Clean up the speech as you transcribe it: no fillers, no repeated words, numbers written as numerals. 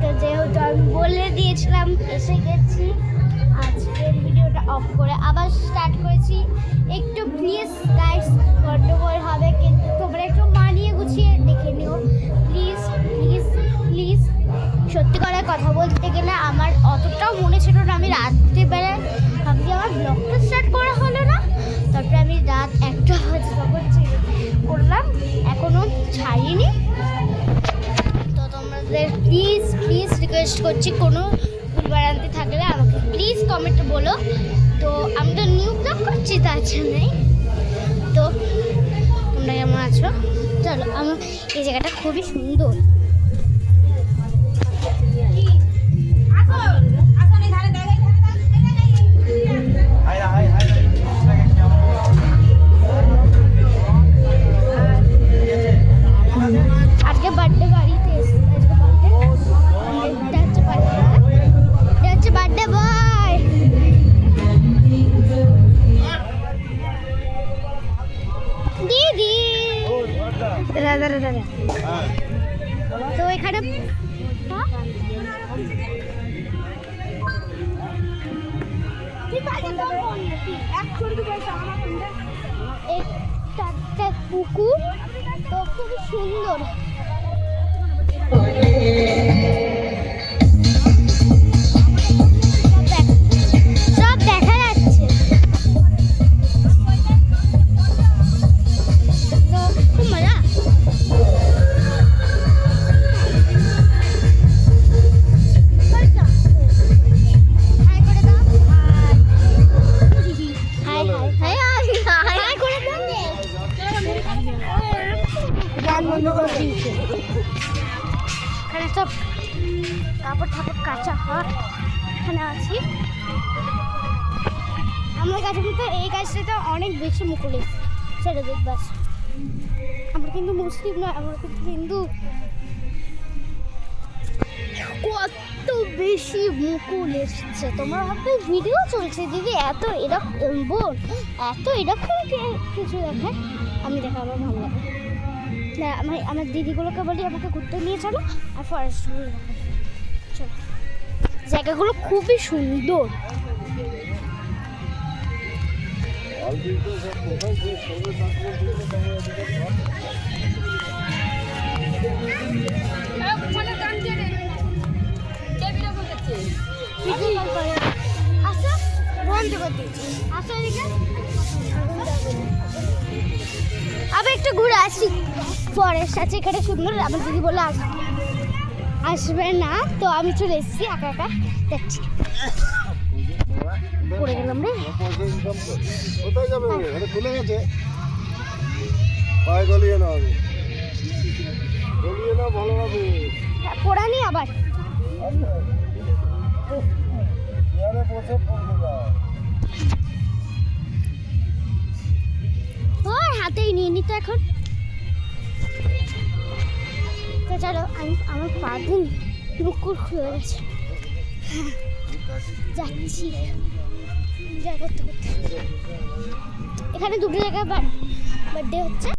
তো যেহেতু আমি বলে দিয়েছিলাম এসে গেছি, আজকের ভিডিওটা অফ করে আবার স্টার্ট করেছি। একটু প্লিজ গাইস, গন্ডগোল হবে কিন্তু তোমরা একটু মানিয়ে গুছিয়ে দেখে নিও প্লিজ প্লিজ প্লিজ। সত্যি করে কথা বলতে গেলে আমার অতটাও মনে ছিল না। আমি রাত্রিবেলায় ভাবছি আমার ব্লগটা স্টার্ট করা হলো না, তারপরে আমি রাত 1টা বাজে তখন করলাম, এখনও ছাড়িনি। তো তোমাদের প্লিজ প্লিজ রিকোয়েস্ট করছি, কোনো ভুলভ্রান্তি থাকলে আমাকে প্লিজ কমেন্টে বলো। তো আমি তো নিউ ব্লগ করছি, তার জন্যই। তো তোমরা কেমন আছো? চলো, আমার এই জায়গাটা খুবই সুন্দর। আজকে বার্থডে বাড়িতে এসেছে, আজকে বার্থডে বয়। দিদি দাদা দাদা তো এখানে একটা পুকুর, তো খুবই সুন্দর। সব দেখা যাচ্ছে, তো খুব মজা। এখানে সব কাপড় ঠাপড় কাঁচা হয়। এখানে আছি আমার কাছে, কিন্তু এই গাছটাতে অনেক বেশি মুকুল এসছে, সেটা দেখবাস। আমরা কিন্তু মুসলিম নয়, আমরা কিন্তু হিন্দু। কত বেশি মুকুল এসছে, তোমরা ভাববে ভিডিও চলছে দিদি, এত এরকম বোন, এত এরকম কিছু দেখে। আমি দেখা আমার ভালো লাগে। আমার দিদিগুলোকে বলি আমাকে ঘুরতে নিয়ে চলো, আর ফরেস্টগুলো চলো। জায়গাগুলো খুবই সুন্দর। আবার একটু ঘুরে আসি, ফরেস্ট আছে এখানে সুন্দর। আমার দিদি বলে আসবে না, তো আমি চলে এসেছি একা একা যাচ্ছি। পড়ে গেলাম রে, কোথায় যাবে? খুলে গেছে, পায়ে গলিয়ে না, গলিয়ে না ভালোভাবে, পড়ানি আবার বসে পড়বে না। ওর হাতেই নিয়ে নিত এখন। তো চলো, আমার পা দিন মুকুর খুলে গেছে, যাচ্ছি এখানে দুটো জায়গায় বার্থডে হচ্ছে।